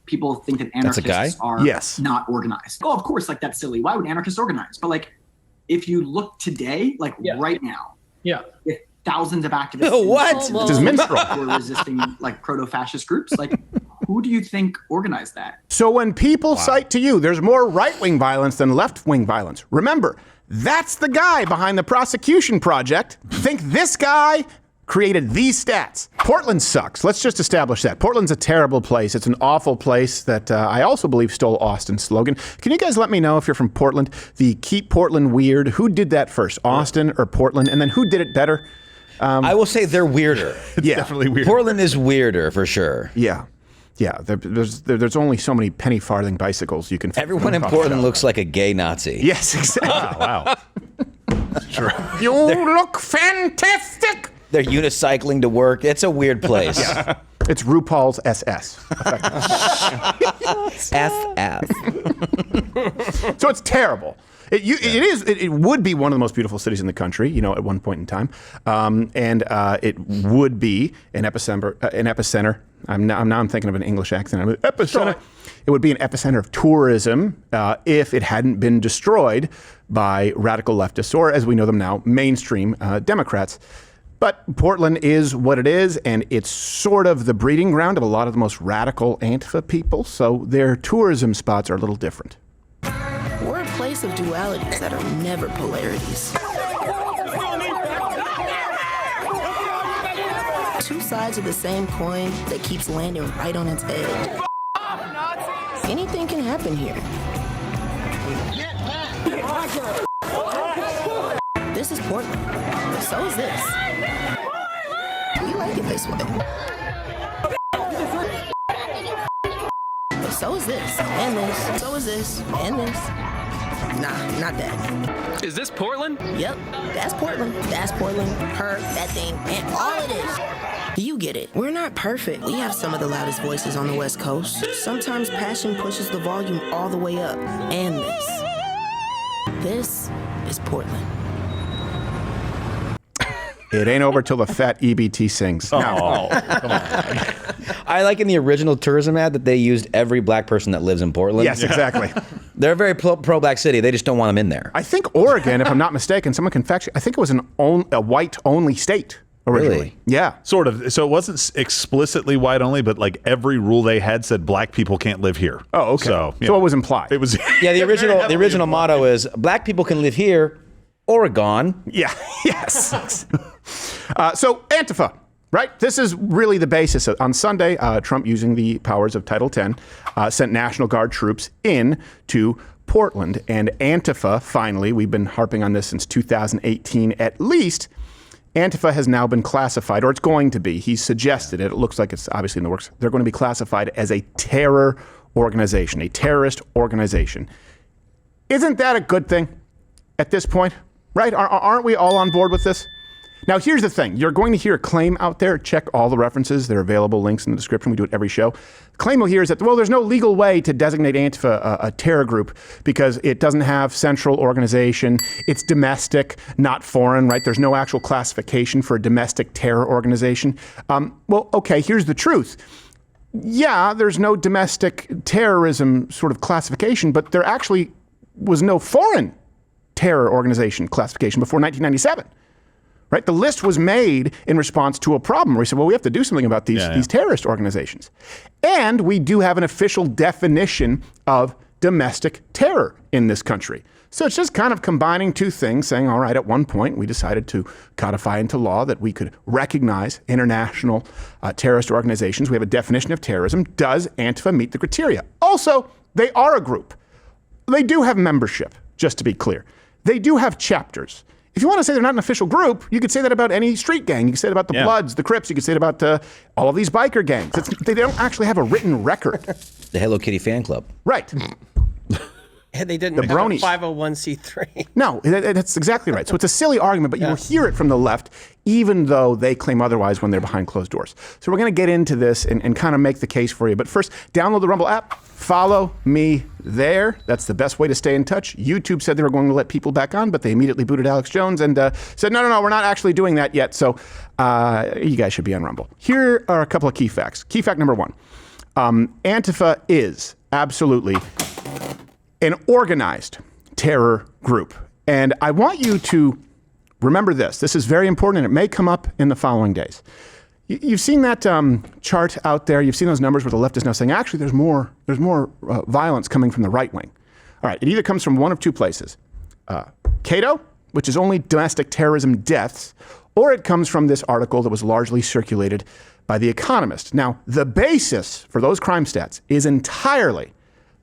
people think that anarchists are not organized. Oh, of course, like that's silly. Why would anarchists organize? But like, if you look today, like right now, with thousands of activists, which is minstrel, who are resisting like proto-fascist groups, like who do you think organized that? So when people cite to you, there's more right-wing violence than left-wing violence. Remember, that's the guy behind the prosecution project. Think this guy created these stats. Portland sucks. Let's just establish that. Portland's a terrible place. It's an awful place that I also believe stole Austin's slogan. Can you guys let me know if you're from Portland? The Keep Portland Weird. Who did that first, Austin or Portland? And then who did it better? I will say they're weirder. It's definitely weird. Portland is weirder for sure. Yeah. Yeah, there's only so many penny farthing bicycles you can fit. Everyone in Portland looks like a gay Nazi. Yes, exactly. Wow. That's true. You look fantastic. They're unicycling to work. It's a weird place. It's RuPaul's SS. SS. So it's terrible. It would be one of the most beautiful cities in the country, you know, at one point in time, and it would be an epicenter. I'm thinking of an English accent. Epicenter. It would be an epicenter of tourism if it hadn't been destroyed by radical leftists, or as we know them now, mainstream Democrats. But Portland is what it is, and it's sort of the breeding ground of a lot of the most radical Antifa people, so their tourism spots are a little different. We're a place of dualities that are never polarities. Two sides of the same coin that keeps landing right on its head. Anything can happen here. This is Portland. So is this. We like it this way. But so is this, and this, so is this, and this. Nah, not that. Is this Portland? Yep, that's Portland. That's Portland, her, that thing, and all it is. You get it. We're not perfect. We have some of the loudest voices on the West Coast. Sometimes passion pushes the volume all the way up. And this. This is Portland. It ain't over till the fat EBT sings. Oh, come on. I like in the original tourism ad that they used every black person that lives in Portland. Yes, exactly. They're a very pro-black city. They just don't want them in there. I think Oregon, if I'm not mistaken, someone can fact check, I think it was a white-only state originally. Really? Yeah. Sort of. So it wasn't explicitly white only, but like every rule they had said black people can't live here. Oh, okay. So it was implied. It was. Yeah, the original motto is black people can live here, Oregon. Yeah. Yes. So Antifa, right? This is really the basis. On Sunday, Trump, using the powers of Title X, sent National Guard troops in to Portland. And Antifa, finally, we've been harping on this since 2018 at least, Antifa has now been classified, or it's going to be. He's suggested it. It looks like it's obviously in the works. They're going to be classified as a terror organization, a terrorist organization. Isn't that a good thing at this point? Right? Aren't we all on board with this? Now, here's the thing. You're going to hear a claim out there. Check all the references. They're available, links in the description. We do it every show. The claim you'll hear is that, well, there's no legal way to designate Antifa a terror group because it doesn't have central organization. It's domestic, not foreign, right? There's no actual classification for a domestic terror organization. Well, okay, here's the truth. Yeah, there's no domestic terrorism sort of classification, but there actually was no foreign terror organization classification before 1997. Right? The list was made in response to a problem where we said, well, we have to do something about these terrorist organizations. And we do have an official definition of domestic terror in this country. So it's just kind of combining two things, saying, all right, at one point we decided to codify into law that we could recognize international terrorist organizations. We have a definition of terrorism. Does Antifa meet the criteria? Also, they are a group. They do have membership, just to be clear. They do have chapters. If you want to say they're not an official group, you could say that about any street gang. You could say it about the Bloods, the Crips. You could say it about all of these biker gangs. They don't actually have a written record. The Hello Kitty fan club. Right. And they didn't have a 501c3. No, that's exactly right. So it's a silly argument, but you will hear it from the left, even though they claim otherwise when they're behind closed doors. So we're going to get into this and kind of make the case for you. But first, download the Rumble app. Follow me there. That's the best way to stay in touch. YouTube said they were going to let people back on, but they immediately booted Alex Jones and said, no, we're not actually doing that yet. So you guys should be on Rumble. Here are a couple of key facts. Key fact number one. Antifa is absolutely an organized terror group. And I want you to remember this. This is very important, and it may come up in the following days. You've seen that chart out there. You've seen those numbers where the left is now saying, actually, there's more violence coming from the right wing. All right, it either comes from one of two places. Cato, which is only domestic terrorism deaths, or it comes from this article that was largely circulated by The Economist. Now, the basis for those crime stats is entirely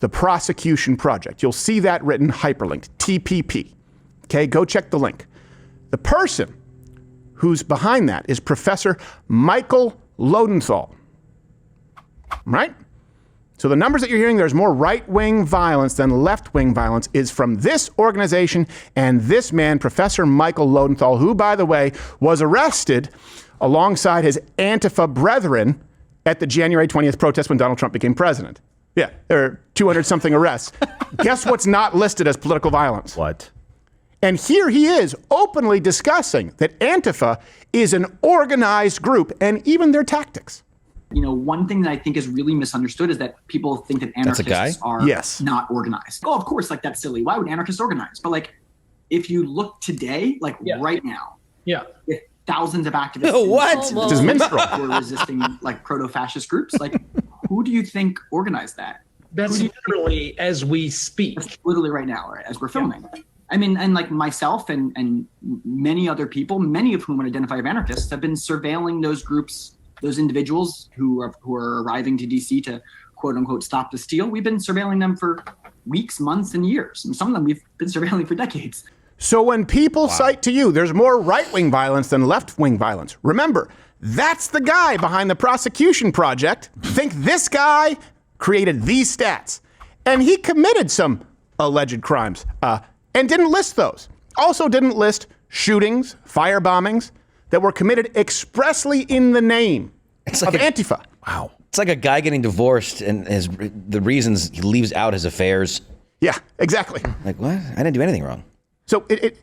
the prosecution project. You'll see that written hyperlinked, TPP. Okay, go check the link. The person who's behind that is Professor Michael Lodenthal, right? So the numbers that you're hearing, there's more right-wing violence than left-wing violence, is from this organization and this man, Professor Michael Lodenthal, who, by the way, was arrested alongside his Antifa brethren at the January 20th protest when Donald Trump became president. Yeah, there are 200-something arrests. Guess what's not listed as political violence? What? And here he is openly discussing that Antifa is an organized group and even their tactics. You know, one thing that I think is really misunderstood is that people think that anarchists are not organized. Oh, of course, like that's silly. Why would anarchists organize? But like, if you look today, like right now, with thousands of activists, This is minstrel who are resisting like proto-fascist groups, like who do you think organized that? That's literally as we speak. That's literally right now, right, as we're filming. I mean, and like myself and many other people, many of whom would identify as anarchists, have been surveilling those groups, those individuals who are arriving to DC to quote unquote stop the steal. We've been surveilling them for weeks, months, and years. And some of them we've been surveilling for decades. So when people cite to you, there's more right-wing violence than left-wing violence, remember, that's the guy behind the prosecution project. Think this guy created these stats. And he committed some alleged crimes. And didn't list those. Also didn't list shootings, fire bombings that were committed expressly in the name of Antifa. Wow. It's like a guy getting divorced and the reasons he leaves out his affairs. Yeah, exactly. Like, what? I didn't do anything wrong. So it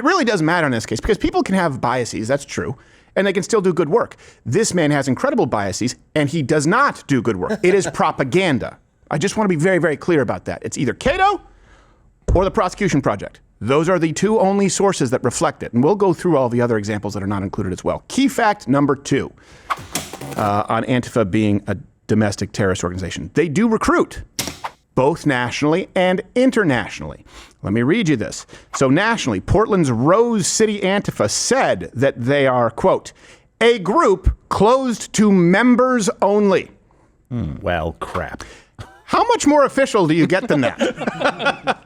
really does matter in this case because people can have biases, that's true, and they can still do good work. This man has incredible biases and he does not do good work. It is propaganda. I just want to be very, very clear about that. It's either Cato or the prosecution project. Those are the two only sources that reflect it. And we'll go through all the other examples that are not included as well. Key fact number 2 on Antifa being a domestic terrorist organization. They do recruit, both nationally and internationally. Let me read you this. So nationally, Portland's Rose City Antifa said that they are, quote, a group closed to members only. Well, crap. How much more official do you get than that?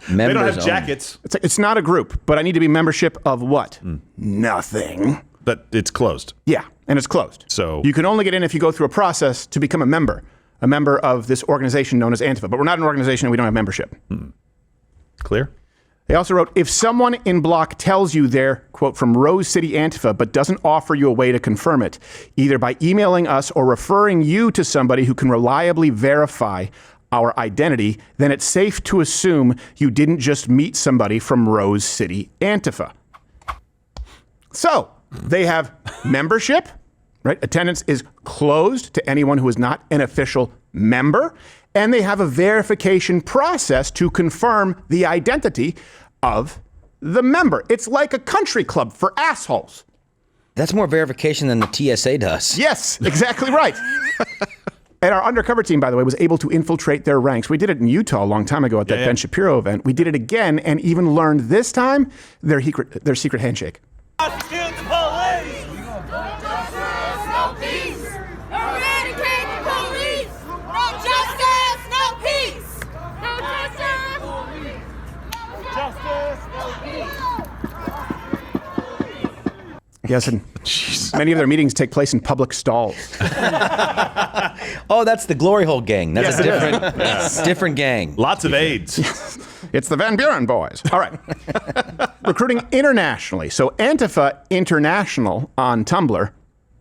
They don't have jackets. It's not a group, but I need to be membership of what? Nothing. But it's closed. Yeah, and it's closed. So you can only get in if you go through a process to become a member of this organization known as Antifa. But we're not an organization and we don't have membership. Clear? They also wrote, if someone in block tells you they're, quote, from Rose City Antifa, but doesn't offer you a way to confirm it, either by emailing us or referring you to somebody who can reliably verify our identity, then it's safe to assume you didn't just meet somebody from Rose City Antifa. So they have membership, right? Attendance is closed to anyone who is not an official member, and they have a verification process to confirm the identity of the member. It's like a country club for assholes. That's more verification than the TSA does. Yes, exactly right. And our undercover team, by the way, was able to infiltrate their ranks. We did it in Utah a long time ago at that Ben Shapiro event. We did it again and even learned this time their secret handshake. Prosecute the police! Justice, no peace! Eradicate the police! No justice, no peace! No justice! Justice, no peace! Yes, and many of their meetings take place in public stalls. Oh, that's the Glory Hole gang. That's a different gang. Lots of AIDS. It's the Van Buren boys. All right. Recruiting internationally. So Antifa International on Tumblr.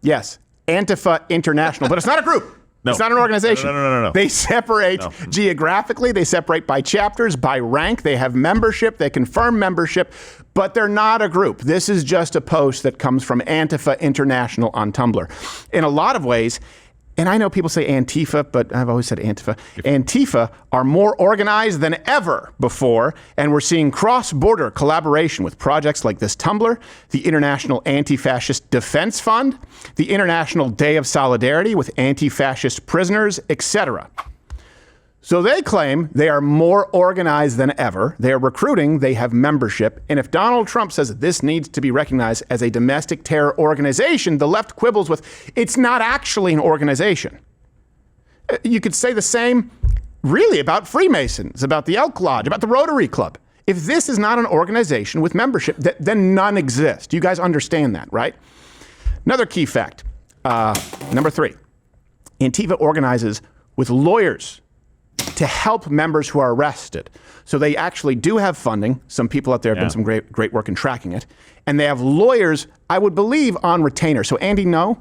Yes, Antifa International, but it's not a group. No. It's not an organization. No. They separate geographically. They separate by chapters, by rank. They have membership. They confirm membership, but they're not a group. This is just a post that comes from Antifa International on Tumblr. In a lot of ways, and I know people say Antifa, but I've always said Antifa. Antifa are more organized than ever before, and we're seeing cross-border collaboration with projects like this Tumblr, the International Anti-Fascist Defense Fund, the International Day of Solidarity with Anti-Fascist Prisoners, etc. So they claim they are more organized than ever. They are recruiting, they have membership. And if Donald Trump says that this needs to be recognized as a domestic terror organization, the left quibbles with, it's not actually an organization. You could say the same really about Freemasons, about the Elk Lodge, about the Rotary Club. If this is not an organization with membership, then none exist. You guys understand that, right? Another key fact, number 3, Antifa organizes with lawyers to help members who are arrested. So they actually do have funding. Some people out there have done some great work in tracking it. And they have lawyers, I would believe, on retainer. So Andy Ngo,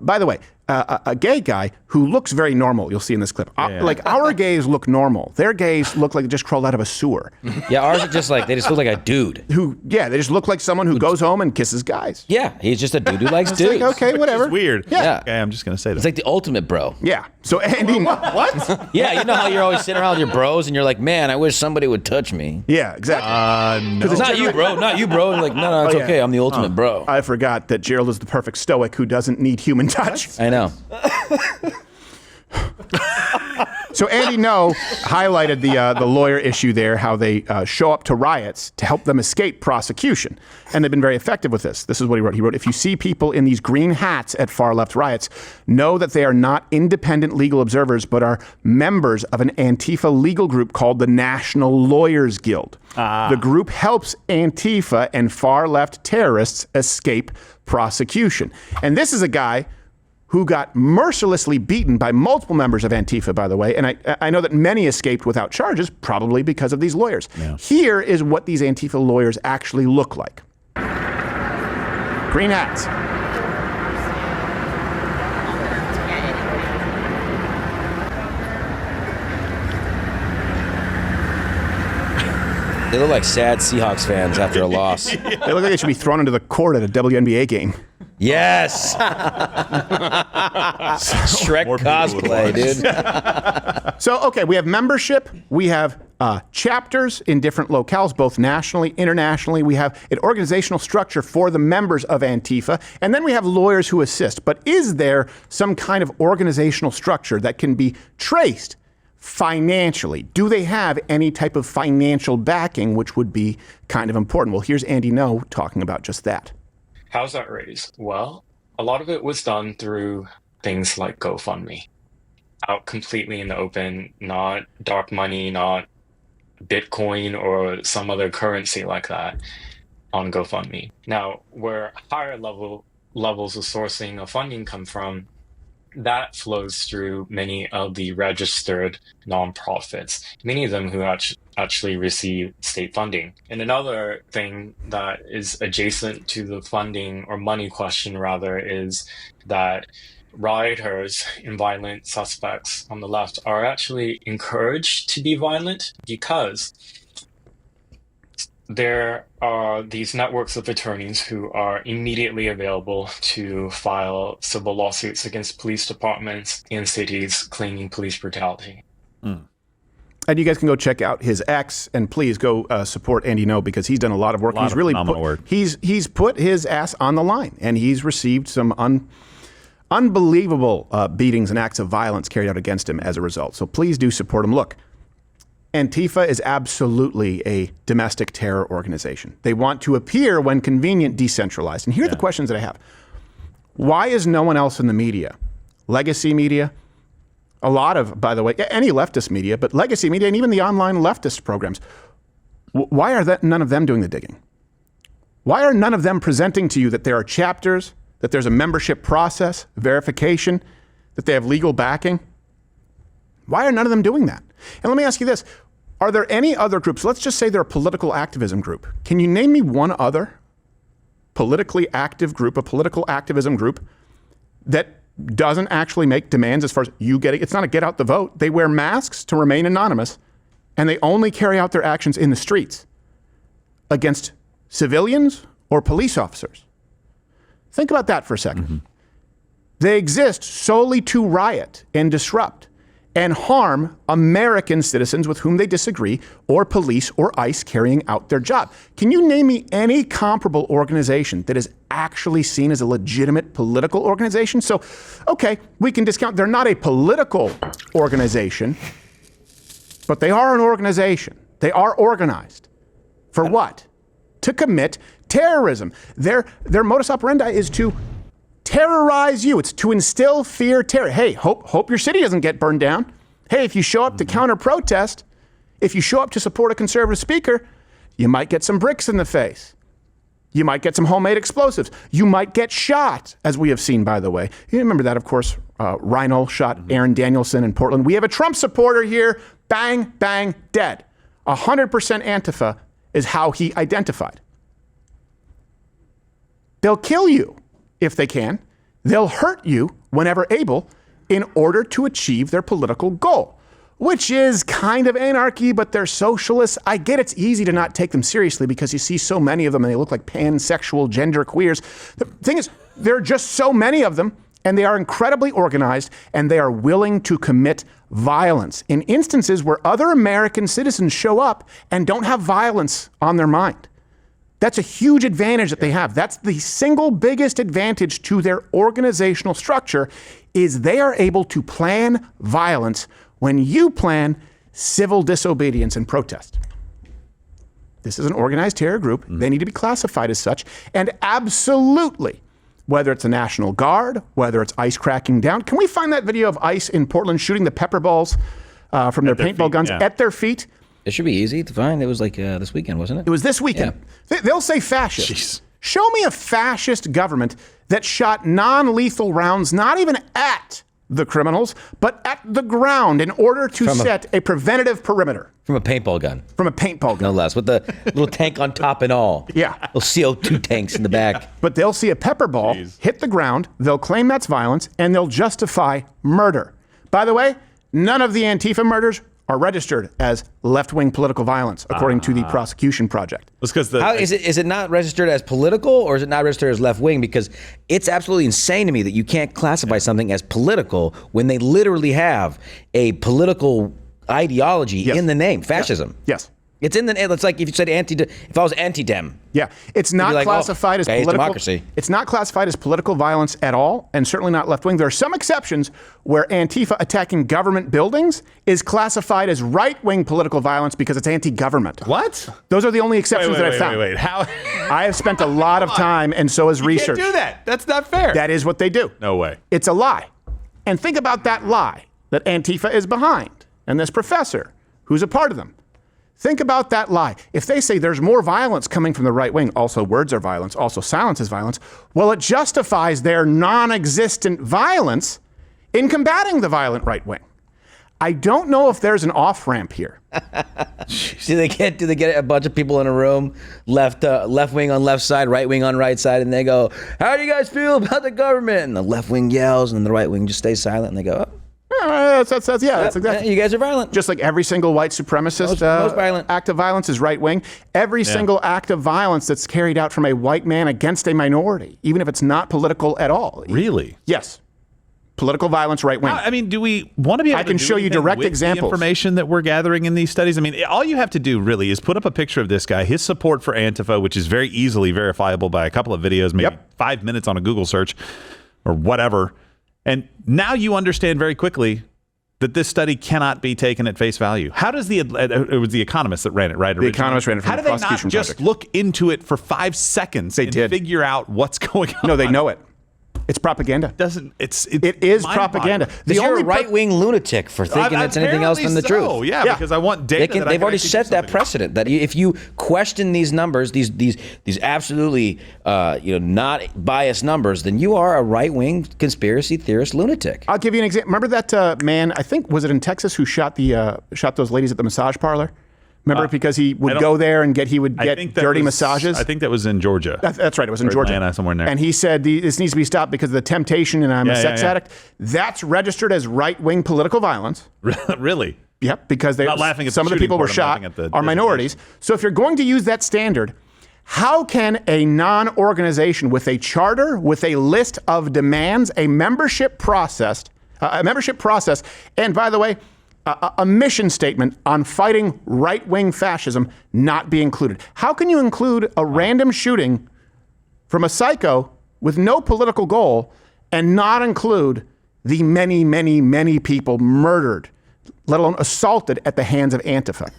by the way, a gay guy who looks very normal, you'll see in this clip. Like our gays look normal. Their gays look like they just crawled out of a sewer. Yeah, ours are just like, they just look like a dude. They just look like someone who goes home and kisses guys. Yeah, he's just a dude who likes dudes. Like, okay, whatever. It's weird. Yeah. Okay, I'm just going to say that. It's like the ultimate bro. Yeah. So Andy, What? Yeah, you know how you're always sitting around with your bros and you're like, man, I wish somebody would touch me. Yeah, exactly. No. It's not you, bro. Not you, bro. You're like, no, it's okay. I'm the ultimate bro. I forgot that Gerald is the perfect stoic who doesn't need human touch. I know. So Andy Ngo highlighted the lawyer issue there, how they show up to riots to help them escape prosecution. And they've been very effective with this. This is what he wrote. He wrote, if you see people in these green hats at far-left riots, know that they are not independent legal observers, but are members of an Antifa legal group called the National Lawyers Guild. The group helps Antifa and far-left terrorists escape prosecution. And this is a guy who got mercilessly beaten by multiple members of Antifa, by the way. And I know that many escaped without charges, probably because of these lawyers. Yeah. Here is what these Antifa lawyers actually look like. Green hats. They look like sad Seahawks fans after a loss. They look like they should be thrown into the court at a WNBA game. Yes. Shrek cosplay, dude. So, okay, we have membership. We have chapters in different locales, both nationally, internationally. We have an organizational structure for the members of Antifa. And then we have lawyers who assist. But is there some kind of organizational structure that can be traced financially? Do they have any type of financial backing, which would be kind of important? Well, here's Andy Ngo talking about just that. How's that raised? Well, a lot of it was done through things like GoFundMe, out completely in the open, not dark money, not Bitcoin or some other currency like that on GoFundMe. Now, where higher levels of sourcing of funding come from, that flows through many of the registered nonprofits, many of them who actually receive state funding. And another thing that is adjacent to the funding or money question, rather, is that rioters and violent suspects on the left are actually encouraged to be violent because there are these networks of attorneys who are immediately available to file civil lawsuits against police departments in cities claiming police brutality. And you guys can go check out his X, and please go support Andy Ngo because he's done a lot of work. He's really he's put his ass on the line, and he's received some unbelievable beatings and acts of violence carried out against him as a result. So please do support him. Look, Antifa is absolutely a domestic terror organization. They want to appear, when convenient, decentralized. And here are the questions that I have. Why is no one else in the media, legacy media, a lot of, by the way, any leftist media, but legacy media and even the online leftist programs, why are none of them doing the digging? Why are none of them presenting to you that there are chapters, that there's a membership process, verification, that they have legal backing? Why are none of them doing that? And let me ask you this. Are there any other groups, let's just say they're a political activism group. Can you name me one other politically active group, a political activism group, that doesn't actually make demands as far as you getting, it's not a get out the vote. They wear masks to remain anonymous, and they only carry out their actions in the streets against civilians or police officers. Think about that for a second. They exist solely to riot and disrupt and harm American citizens with whom they disagree, or police or ICE carrying out their job. Can you name me any comparable organization that is actually seen as a legitimate political organization? So, okay, we can discount. They're not a political organization, but they are an organization. They are organized. For what? To commit terrorism. Their modus operandi is to terrorize you. It's to instill fear, terror. Hey, hope your city doesn't get burned down. Hey, if you show up to counter protest, if you show up to support a conservative speaker, you might get some bricks in the face. You might get some homemade explosives. You might get shot, as we have seen, by the way. You remember that, of course, Rhino shot Aaron Danielson in Portland. We have a Trump supporter here. Bang, bang, dead. 100% Antifa is how he identified. They'll kill you if they can. They'll hurt you whenever able in order to achieve their political goal, which is kind of anarchy, but they're socialists. I get it's easy to not take them seriously because you see so many of them and they look like pansexual gender queers. The thing is, there are just so many of them, and they are incredibly organized, and they are willing to commit violence in instances where other American citizens show up and don't have violence on their mind. That's a huge advantage that they have. That's the single biggest advantage to their organizational structure, is they are able to plan violence when you plan civil disobedience and protest. This is an organized terror group. They need to be classified as such. And absolutely, whether it's the National Guard, whether it's ICE cracking down. Can we find that video of ICE in Portland shooting the pepper balls from their paintball guns at their feet? It should be easy to find. It was like this weekend, wasn't it? It was this weekend. Yeah. They'll say fascist. Jeez. Show me a fascist government that shot non-lethal rounds, not even at the criminals, but at the ground in order to set a preventative perimeter. From a paintball gun. From a paintball gun. No less, with the little tank on top and all. Yeah. Little CO2 tanks in the back. But they'll see a pepper ball hit the ground, they'll claim that's violence, and they'll justify murder. By the way, none of the Antifa murders are registered as left-wing political violence, according to the prosecution project. How is it not registered as political, or is it not registered as left-wing? Because it's absolutely insane to me that you can't classify something as political when they literally have a political ideology in the name, fascism. Yes. It's in the name. It's like if you said if I was anti-dem. Yeah, it's not classified as political. Democracy. It's not classified as political violence at all, and certainly not left-wing. There are some exceptions where Antifa attacking government buildings is classified as right-wing political violence because it's anti-government. What? Those are the only exceptions that I've found. Wait. How? I have spent a lot of time, and so has research. You can't do that. That's not fair. That is what they do. No way. It's a lie. And think about that lie that Antifa is behind, and this professor who's a part of them. Think about that lie. If they say there's more violence coming from the right wing, also words are violence, also silence is violence, well, it justifies their non-existent violence in combating the violent right wing. I don't know if there's an off-ramp here. Do they get a bunch of people in a room, left wing on left side, right wing on right side, and they go, "How do you guys feel about the government?" And the left wing yells, and the right wing just stays silent, and they go, "Oh. That's exactly. You guys are violent." Just like every single white supremacist most violent act of violence is right wing. Every single act of violence that's carried out from a white man against a minority, even if it's not political at all. Really? Yes. Political violence, right wing. I mean, do we want to be able to show you direct with examples. The information that we're gathering in these studies? I mean, all you have to do really is put up a picture of this guy, his support for Antifa, which is very easily verifiable by a couple of videos, maybe 5 minutes on a Google search or whatever. And now you understand very quickly that this study cannot be taken at face value. How does it was the Economist that ran it, right? The Economist ran it from How the do they not prosecution just project. look into it for 5 seconds and figure out what's going on? No, they know it. It's propaganda. It is propaganda. You're a right-wing lunatic for thinking it's anything else than the truth. Yeah, because I want data. They've already set that precedent that if you question these numbers, these absolutely not biased numbers, then you are a right-wing conspiracy theorist lunatic. I'll give you an example. Remember that man? I think was it in Texas who shot those ladies at the massage parlor? Remember, because he would go there and get dirty massages? I think that was in Georgia. That's right. It was in Georgia. Atlanta, somewhere in there. And he said, this needs to be stopped because of the temptation and I'm a sex addict. That's registered as right-wing political violence. Really? Yep, because not laughing at some of the people were shot are minorities. So if you're going to use that standard, How can a non-organization with a charter, with a list of demands, a membership process, and by the way, a mission statement on fighting right-wing fascism not be included? How can you include a random shooting from a psycho with no political goal and not include the many, many, many people murdered, let alone assaulted at the hands of Antifa?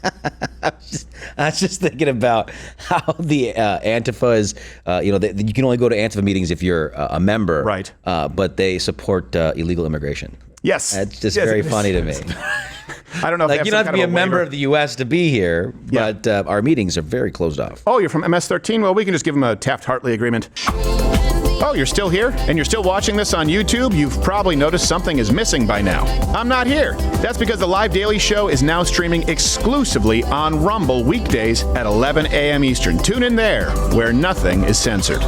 I was just thinking about how the Antifa is, you can only go to Antifa meetings if you're a member. Right. But they support illegal immigration. Yes. It's just very funny to me. I don't know if Like, you don't have to be a member of the U.S. to be here, but our meetings are very closed off. Oh, you're from MS-13? Well, we can just give them a Taft-Hartley agreement. Oh, you're still here? And you're still watching this on YouTube? You've probably noticed something is missing by now. I'm not here. That's because the Live Daily Show is now streaming exclusively on Rumble weekdays at 11 a.m. Eastern. Tune in there, where nothing is censored.